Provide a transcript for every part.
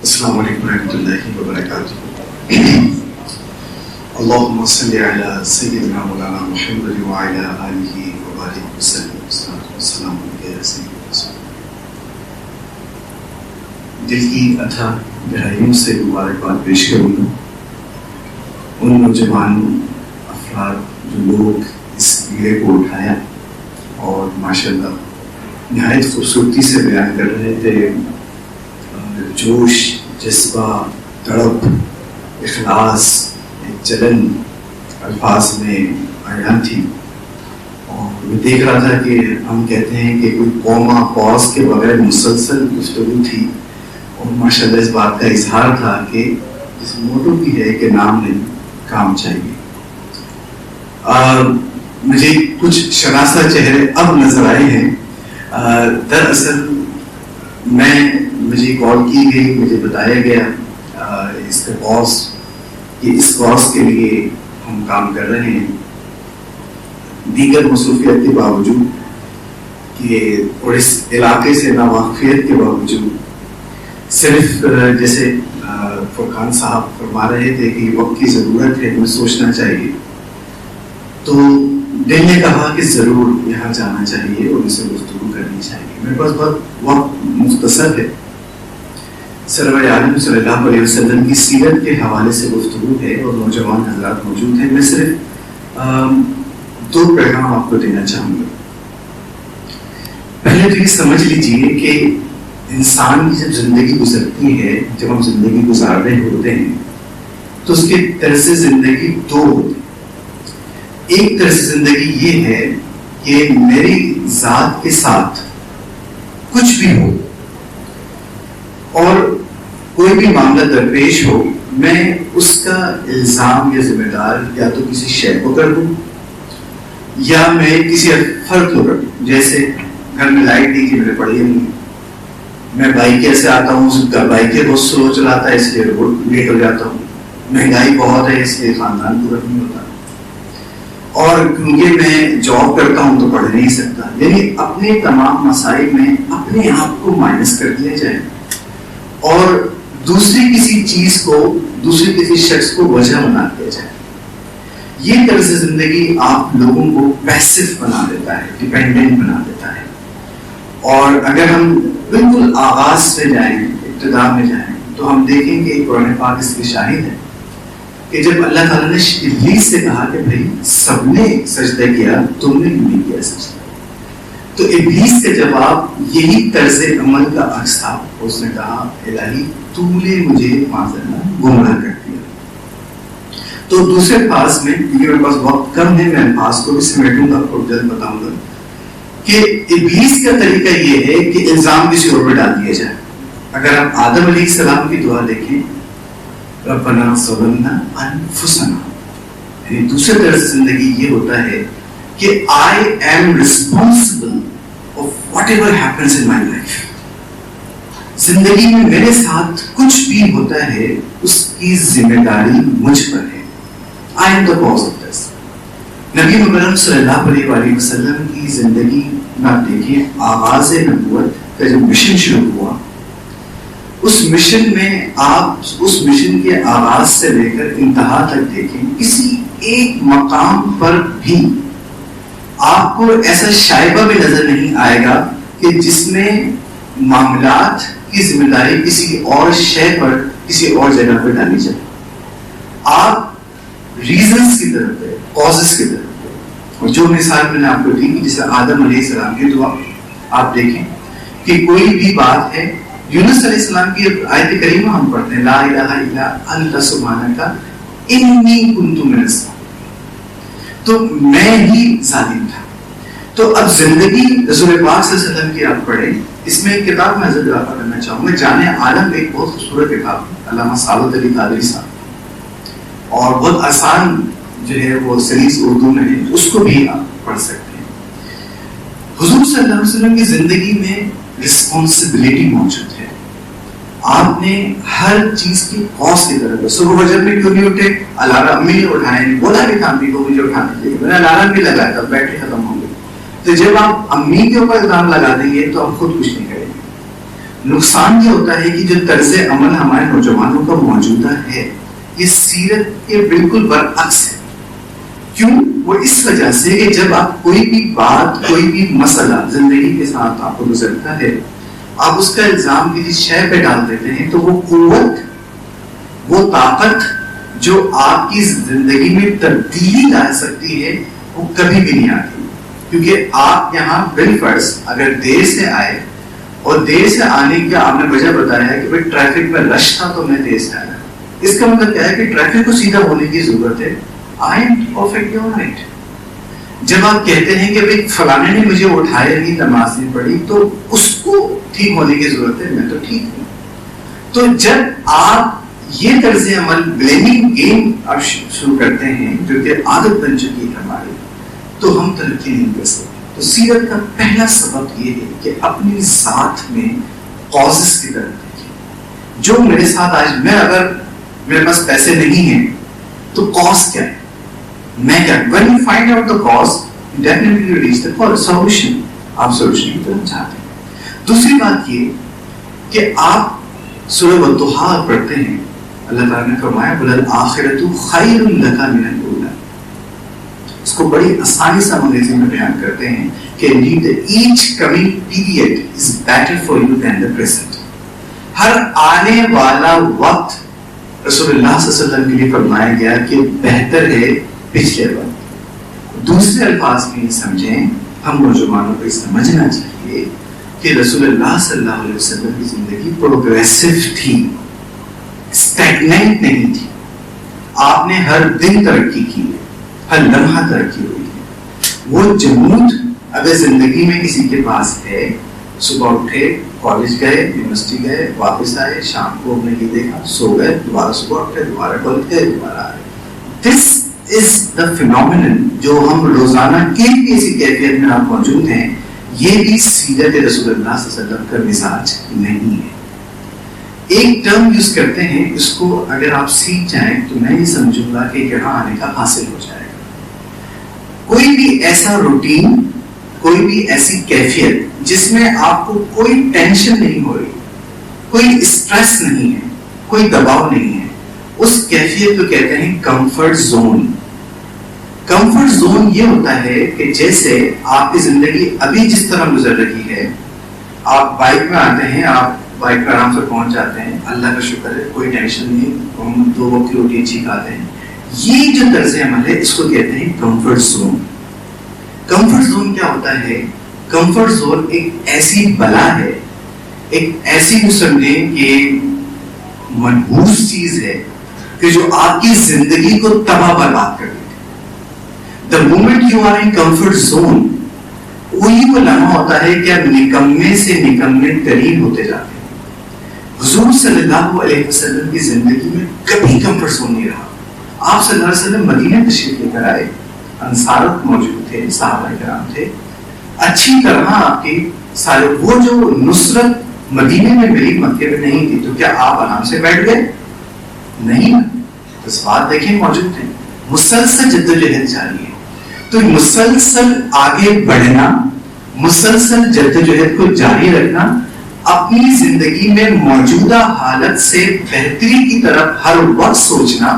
السلام علیکم ورحمۃ اللہ وبرکاتہ. اللهم صل على سيدنا مولانا محمد وعلى آله وبارك وسلم. السلام علیکم یا سیدی رسول. دل کی اتھا گہرائیوں سے مبارکباد پیش کروں گا ان نوجوان افراد جو لوگ اس بیڑے کو اٹھایا اور ماشاءاللہ نہایت خوبصورتی سے بیان کر رہے تھے. جوش، جذبہ، تڑپ، اخلاص، جلن الفاظ میں آیات تھی. اور میں دیکھ رہا تھا کہ ہم کہتے ہیں کہ کوئی قوما پاز کے بغیر مسلسل گفتگو تھی، اور ماشاءاللہ اس بات کا اظہار تھا کہ اس موٹو کی ہے کہ نام نہیں کام چاہیے. مجھے کچھ شناسہ چہرے اب نظر آئے ہیں. دراصل مجھے کال کی گئی، مجھے بتایا گیا اس کا کاز کہ اس کاز کے لیے ہم کام کر رہے ہیں دیگر مصروفیت کے باوجود کہ اور اس علاقے سے ناواقفیت کے باوجود. صرف جیسے فرقان صاحب فرما رہے تھے کہ وقت کی ضرورت ہے، ہمیں سوچنا چاہیے، تو دل نے کہا کہ ضرور یہاں جانا چاہیے اور اسے گفتگو کرنی چاہیے. میرے پاس بہت وقت مختصر ہے. سرور عالم صلی اللہ علیہ وسلم کی سیرت کے حوالے سے گفتگو ہے اور نوجوان حضرات موجود ہیں. میں صرف 2 پیغام آپ کو دینا چاہوں گا. پہلے تو یہ سمجھ لیجیے کہ انسان کی جب زندگی گزرتی ہے، جب ہم زندگی گزار رہے ہوتے ہیں تو اس کے طرز زندگی 2 ہوتے ہیں. ایک طرز زندگی یہ ہے کہ میری ذات کے ساتھ کچھ بھی ہو اور کوئی بھی معاملہ درپیش ہو، میں اس کا الزام یا ذمہ دار یا تو کسی شے کو کر دوں یا میں کسی فرد کو کر دوں. جیسے گھر میں لائٹ نہیں تھی، میں نے پڑھی نہیں، میں بائکیں سے آتا ہوں، اس کا بائکیں بہت سلو چلاتا ہے اس لیے روڈ لیٹ ہو جاتا ہوں. مہنگائی بہت ہے اس لیے خاندان پورا نہیں ہوتا، اور کیونکہ میں جاب کرتا ہوں تو پڑھ نہیں سکتا. یعنی اپنے تمام مسائل میں اپنے آپ کو مائنس کر دیا جائے اور دوسری کسی چیز کو، دوسری کسی شخص کو وجہ بنا دیا جائے. یہ طرز زندگی آپ لوگوں کو پیسو بنا دیتا ہے، ڈیپینڈنٹ بنا دیتا ہے. اور اگر ہم بالکل آغاز پہ جائیں، ابتدا میں جائیں، تو ہم دیکھیں کہ قرآن پاک اس کی شاہد ہے کہ جب اللہ تعالیٰ نے ابلیس سے کہا کہ بھائی سب نے سجدہ کیا، تم نے کیوں نہیں کیا سجدہ، تو ابلیس کا جواب یہی طرز عمل کا عکس تھا. اس نے کہا الہی تو نے مجھے معذرت گمراہ کر دیا. تو دوسرے الفاظ میں، کیونکہ میرے پاس وقت کم ہے، میں الفاظ کو بھی سمیٹوں گا، آپ کو جلد بتاؤں گا کہ ابلیس کا طریقہ یہ ہے کہ الزام کسی اور پہ ڈال دیا جائے. اگر آپ آدم علیہ السلام کی دعا دیکھیں، ربنا ظلمنا انفسنا، یعنی دوسرے طرز زندگی یہ ہوتا ہے کہ I am responsible of whatever happens in my life. زندگی میں میرے ساتھ کچھ بھی ہوتا ہے اس کی ذمہ داری مجھ پر ہے. I am the cause of this. نبی مکرم صلی اللہ علیہ وآلہ وسلم کی زندگی میں آپ دیکھیں، آغاز نبوت کا جو مشن شروع ہوا، اس مشن میں آپ اس مشن کے آغاز سے لے کر انتہا تک دیکھیں، کسی ایک مقام پر بھی آپ کو ایسا شائبہ بھی نظر نہیں آئے گا کہ جس میں معاملات کی ذمہ داری کسی اور شے پر، کسی اور جگہ پر ڈالی جائے. آپ ریزنز کی طرف ہے، کازز کی طرف ہے. اور جو مثال میں نے آپ کو دی، جیسے آدم علیہ السلام کی دعا آپ دیکھیں کہ کوئی بھی بات ہے، یونس علیہ السلام کی آیت کریمہ ہم پڑھتے ہیں، لا الہ الا انت سبحانک انی کنت من الظالمین، تو میں ہی ظالم تھا. تو اب زندگی رسول پاک صلی اللہ علیہ وسلم کی آپ پڑھیں. اس میں ایک کتاب میں حضرت اضافہ کرنا چاہوں گا، جامع عالم، ایک بہت خوبصورت کتاب، علامہ سعادت علی قادری صاحب، اور بہت آسان جو ہے وہ سلیس اردو میں ہے، اس کو بھی آپ پڑھ سکتے ہیں. حضور صلی اللہ علیہ وسلم کی زندگی میں رسپانسبلٹی موجود ہے. آپ نے ہر چیز کی کاز کی طرف، صبح فجر میں کیوں نہیں اٹھے، الارم امی نے اٹھائے نہیں، بولا بھی تھا امی کو مجھے اٹھانا چاہیے، میں نے الارم بھی لگایا تھا، بیٹری ختم ہو گئی. تو جب آپ امی کے اوپر الزام لگا دیں گے تو ہم خود کچھ نہیں کریں گے. نقصان یہ ہوتا ہے کہ جو طرز عمل ہمارے نوجوانوں کا موجودہ ہے یہ سیرت کے بالکل برعکس ہے. کیوں؟ وہ اس وجہ سے کہ جب آپ کوئی بھی بات، کوئی بھی مسئلہ زندگی کے ساتھ آپ کو گزرتا ہے، آپ اس کا الزام کسی شے پہ ڈال دیتے ہیں تو وہ قوت، وہ طاقت جو آپ کی زندگی میں تبدیلی لا سکتی ہے وہ کبھی بھی نہیں آتی. کیونکہ آپ یہاں بالفرض اگر دیر سے آئے اور دیر سے آنے کا آپ نے وجہ بتایا ہے کہ بھائی ٹریفک میں رش تھا تو میں دیر سے آیا، اس کا مطلب کیا ہے کہ ٹریفک کو سیدھا ہونے کی ضرورت ہے. I am perfectly all right. جب آپ کہتے ہیں کہ بھائی فلانے نے مجھے اٹھایا نہیں، نماز نہیں پڑھی، تو اس کو ٹھیک ہونے کی ضرورت ہے، میں تو ٹھیک ہوں. تو جب آپ یہ طرز عمل بلیمنگ گیم آپ شروع کرتے ہیں جو کہ عادت بن چکی ہے ہماری، تو ہم ترقی نہیں کر سکتے. تو سیرت کا پہلا سبق یہ ہے کہ اپنی ذات میں کازز کی طرف دیکھیں. جو میرے ساتھ آج میں اگر میرے پاس پیسے نہیں ہیں تو کاز کیا ہے، میں کیا. when you find out the cause you definitely reach the solution. آپ سولوشن کی طرف جاتے ہیں. دوسری بات یہ کہ آپ سورہ والضحیٰ پڑھتے ہیں، اللہ تعالیٰ نے فرمایا وَلَلْآخِرَةُ خَيْرٌ لَكَ مِنَ الْأُولَىٰ. اس کو بڑی آسانی سے انگریزی میں بیان کرتے ہیں کہ each coming period is better for you than the present. ہر آنے والا وقت رسول اللہ صلی اللہ علیہ وسلم کے لیے فرمایا گیا کہ بہتر ہے پچھلے وقت. دوسرے الفاظ میں یہ سمجھیں، ہم نوجوانوں کو سمجھنا چاہیے کہ رسول اللہ صلی اللہ علیہ وسلم کی زندگی پروگریسو تھی، اسٹیگننٹ نہیں تھی. آپ نے ہر دن ترقی کی ہے، ہر لمحہ ترقی ہوئی ہے. وہ جمود اگر زندگی میں کسی کے پاس ہے، صبح اٹھے، کالج گئے، یونیورسٹی گئے، واپس آئے، شام کو ہم نے یہ دیکھا، سو گئے، دوبارہ صبح اٹھے، دوبارہ کالج گئے، دوبارہ آئے. دس از دا فینومینن جو ہم روزانہ کی ایسی کیفیت میں آپ موجود ہیں. یہ بھی سیرت رسول اللہ صلی اللہ علیہ وسلم کا مزاج نہیں ہے. ایک ٹرم یوز کرتے ہیں، اس کو اگر آپ سیکھ جائیں تو میں یہ سمجھوں گا کہ یہاں آنے کا حاصل ہو جائے گا. کوئی بھی ایسا روٹین، کوئی بھی ایسی کیفیت جس میں آپ کو کوئی ٹینشن نہیں ہو رہی، کوئی اسٹریس نہیں ہے، کوئی دباؤ نہیں ہے، اس کیفیت کو کہتے ہیں کمفرٹ زون. کمفرٹ زون یہ ہوتا ہے کہ جیسے آپ کی زندگی ابھی جس طرح گزر رہی ہے، آپ بائک میں آتے ہیں، آپ بائک پہ آرام سے پہنچ جاتے ہیں، اللہ کا شکر ہے کوئی ٹینشن نہیں، ہم 2 وقت کی روٹی اچھی کھاتے ہیں. یہ جو طرز عمل ہے اس کو کہتے ہیں کمفرٹ زون. کمفرٹ زون کیا ہوتا ہے؟ کمفرٹ زون ایک ایسی بلا ہے، ایک ایسی سمجھیں کہ منحوس چیز ہے کہ جو آپ کی زندگی کو تباہ برباد کر دیتی. The moment you are in comfort zone، وہی وہ لمحہ ہوتا ہے کہ آپ نکمے سے نکمے ترین ہوتے جاتے ہیں. حضور صلی اللہ علیہ وسلم کی زندگی میں کبھی کمفرٹ زون نہیں رہا. آپ صلی اللہ علیہ وسلم مدینہ تشریف لے کر آئے، انصارت موجود تھے، صحابہ کرام تھے، اچھی طرح آپ کی سارے وہ جو نصرت مدینے میں ملی مکے میں نہیں تھی، تو کیا آپ آرام سے بیٹھ گئے؟ نہیں. اس بات دیکھیں موجود تھے، مسلسل جدوجہد جاری ہے. تو مسلسل آگے بڑھنا، مسلسل جدوجہد کو جاری رکھنا، اپنی زندگی میں موجودہ حالت سے بہتری کی طرف ہر وقت سوچنا،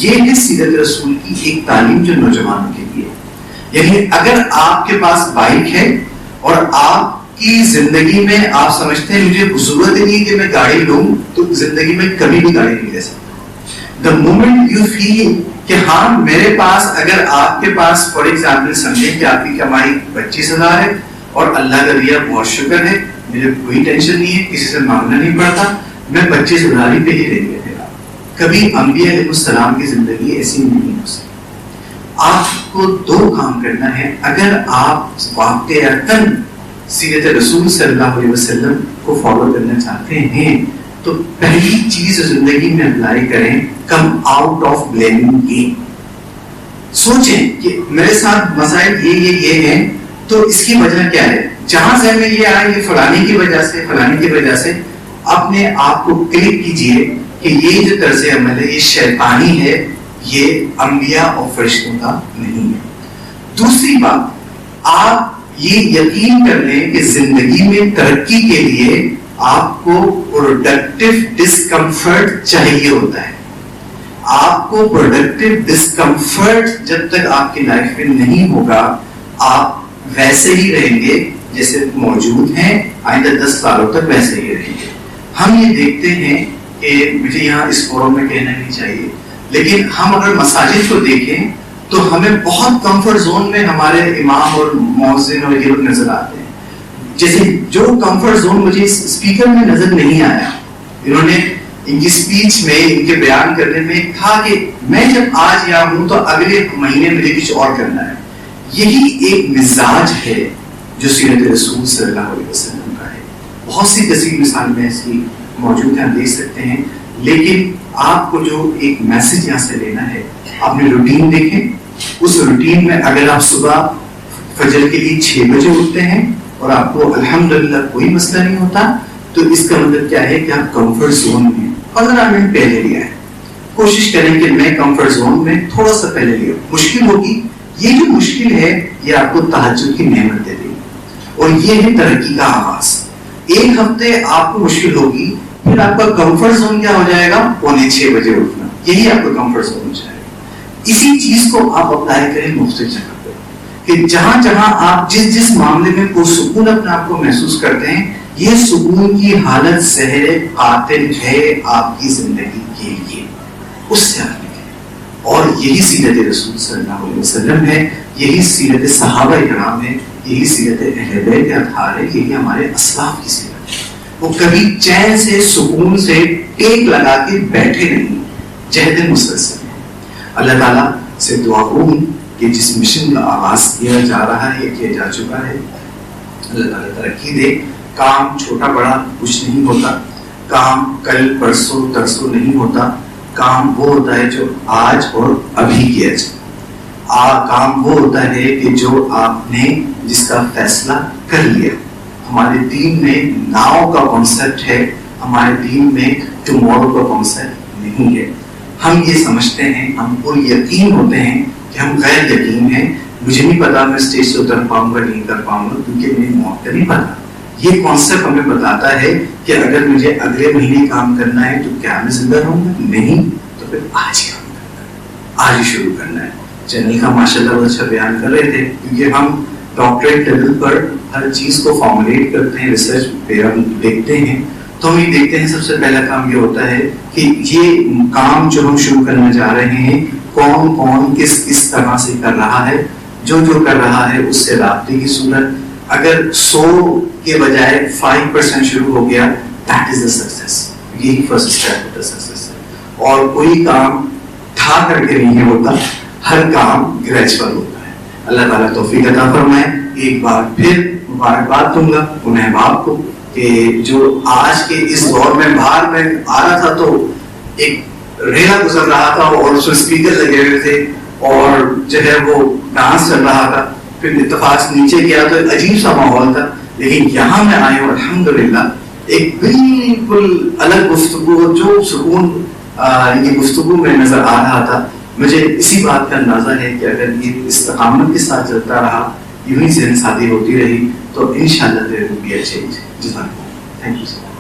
یہ ہے سیرت رسول کی ایک تعلیم جو نوجوانوں کے لیے. یعنی اگر آپ کے پاس بائک ہے اور آپ کی زندگی میں آپ سمجھتے ہیں مجھے ضرورت نہیں کہ میں گاڑی لوں، تو زندگی میں کبھی بھی گاڑی نہیں لے سکتے. The moment you feel کہ ہاں میرے پاس، اگر آپ کے پاس فار ایگزامپل سمجھیں کہ آپ کی کمائی 25,000 ہے اور اللہ کا دیا بہت شکر ہے، مجھے کوئی ٹینشن نہیں ہے، کسی سے مانگنا نہیں پڑتا، میں 25,000 پہ ہی رہ گیا. کبھی انبیاء علیہ السلام کی زندگی ایسی نہیں ہو سکتی. آپ کو 2 کام کرنا ہے اگر آپ واقعتاً سیرت رسول صلی اللہ علیہ وسلم کو فالو کرنا چاہتے ہیں. تو پہلی چیز زندگی میں اپلائی کریں، come out of blaming game. سوچیں کہ میرے ساتھ مسائل یہ ہیں، تو اس کی وجہ کیا ہے؟ جہاں سے میں یہ آیا، یہ فلانے کی وجہ سے، فلانے کی وجہ سے. اپنے آپ کو کلک کیجئے کہ یہ جو طرز عمل ہے یہ شیطانی ہے، یہ انبیاء اور فرشتوں کا نہیں ہے. دوسری بات، آپ یہ یقین کر لیں کہ زندگی میں ترقی کے لیے آپ کو پروڈکٹیو ڈسکمفرٹ چاہیے ہوتا ہے. آپ کو پروڈکٹیو ڈسکمفرٹ جب تک آپ کی لائف میں نہیں ہوگا آپ ویسے ہی رہیں گے جیسے موجود ہیں, آئندہ 10 سالوں تک ویسے ہی رہیں گے. ہم یہ دیکھتے ہیں کہ مجھے یہاں اس فورم میں کہنا نہیں چاہیے, لیکن ہم اگر مساجد کو دیکھیں تو ہمیں بہت کمفرٹ زون میں ہمارے امام اور مؤذن اور یہ لوگ نظر آتے ہیں. جیسے جو کمفرٹ زون مجھے اس اسپیکر میں نظر نہیں آیا, انہوں نے ان کی اسپیچ میں, ان کے بیان کرنے میں تھا کہ میں جب آج یہاں ہوں تو اگلے مہینے مجھے کچھ اور کرنا ہے. یہی ایک مزاج ہے جو سیرت رسول صلی اللہ علیہ وسلم کا ہے. بہت سی کثیر مثال میں ایسی موجود ہیں, آپ دیکھ سکتے ہیں. لیکن آپ کو جو ایک میسج یہاں سے لینا ہے, اپنی روٹین دیکھیں. اس روٹین میں اگر آپ صبح فجر کے لیے 6 بجے اٹھتے ہیں اور آپ کو الحمدللہ کوئی مسئلہ نہیں ہوتا, تو اس کا مطلب کیا ہے کہ آپ کمفرٹ زون میں 15 منٹ پہلے لیا ہے. کوشش کریں کہ میں کمفرٹ زون میں تھوڑا سا پہلے لیا. مشکل ہوگی, یہ جو مشکل ہے یہ آپ کو تہجد کی نعمت دے دے گی, اور یہ ہے ترقی کا آغاز. ایک ہفتے آپ کو مشکل ہوگی, پھر آپ کا کمفرٹ زون کیا ہو جائے گا, 5:45 بجے اٹھنا. یہی آپ کا کمفرٹ زون ہو جائے گا. اسی چیز کو آپ اپلائی کریں مختلف جگہ پہ, کہ جہاں جہاں آپ جس معاملے میں پرسکون اپنے آپ کو محسوس کرتے ہیں, یہ سکون کی حالت زہر قاتل ہے آپ کی زندگی کے لیے. اس سے آپ نکلیں, اور یہی سیرت رسول صلی اللہ علیہ وسلم ہے, یہی سیرت صحابہ کرام ہے, یہی سیرت اہل بیت اطہار ہے, یہی ہمارے اسلاف کی سیرت ہے. وہ کبھی چین سے سکون سے ٹیک لگا کے بیٹھے نہیں, جہد مسلسل. اللہ تعالیٰ سے دعا ہوں کہ جس مشن کا آغاز کیا جا رہا ہے, کیا جا چکا ہے, اللہ تعالیٰ ترقی دے. کام چھوٹا بڑا کچھ نہیں ہوتا, کام کل پرسوں ترسوں نہیں ہوتا. کام وہ ہوتا ہے جو آج اور ابھی کیا جائے. کام وہ ہوتا ہے کہ جو آپ نے جس کا فیصلہ کر لیا. ہمارے دین میں ناؤ کا کانسیپٹ ہے, ہمارے دین میں ٹمورو کا کانسیپٹ نہیں ہے. ہم یہ سمجھتے ہیں, ہم پر یقین ہوتے ہیں کہ ہم غیر یقین ہیں. مجھے نہیں پتا میں اسٹیج سے اتر پاؤں گا نہیں کر پاؤں گا, کیونکہ میری موت کا نہیں پتا. یہ کانسیپٹ ہمیں بتاتا ہے کہ اگر مجھے اگلے مہینے کام کرنا ہے تو کیا میں زندہ رہوں گا, نہیں, تو پھر آج ہی کام کرنا ہے, آج ہی شروع کرنا ہے. چنئی کا ماشاءاللہ بہت اچھا بیان کر رہے تھے, کیونکہ ہم ڈاکٹریٹ لیول پر ہر چیز کو فارمولیٹ کرتے ہیں, ریسرچ پہ ہم دیکھتے ہیں, تو ہم یہ دیکھتے ہیں سب سے پہلا کام یہ ہوتا ہے کہ یہ کام جو ہم شروع کرنے جا رہے ہیں کون کون کس طرح سے کر رہا ہے. جو کر رہا ہے اس سے رابطے کی صورت, اگر 100 کے بجائے 5% شروع ہو گیا, دیٹ از دا سکسیس. یہی فرسٹ اسٹیپ ہوتا ہے سکسیس. اور کوئی کام ٹھا کر کے نہیں ہوتا, ہر کام گریجول ہوتا ہے. اللہ تعالیٰ توفیق عطا فرمائے. ایک بار پھر مبارکباد دوں گا ان احباب کو کہ جو آج کے اس دور میں باہر میں آ رہا تھا تو ایک ریلا گزر رہا تھا اور اس میں اسپیکر لگے ہوئے تھے اور جو ہے وہ ڈانس چل رہا تھا, پھر اتفاق نیچے گیا تو عجیب سا ماحول تھا. لیکن یہاں میں آئے ہوں الحمدللہ, ایک بالکل الگ گفتگو, جو سکون یہ گفتگو میں نظر آ رہا تھا. مجھے اسی بات کا اندازہ ہے کہ اگر یہ استقامت کے ساتھ چلتا رہا, یوں ہی ذہن سادی ہوتی رہی, تو انشاءاللہ there will be a change. جزاک اللہ. Thank you.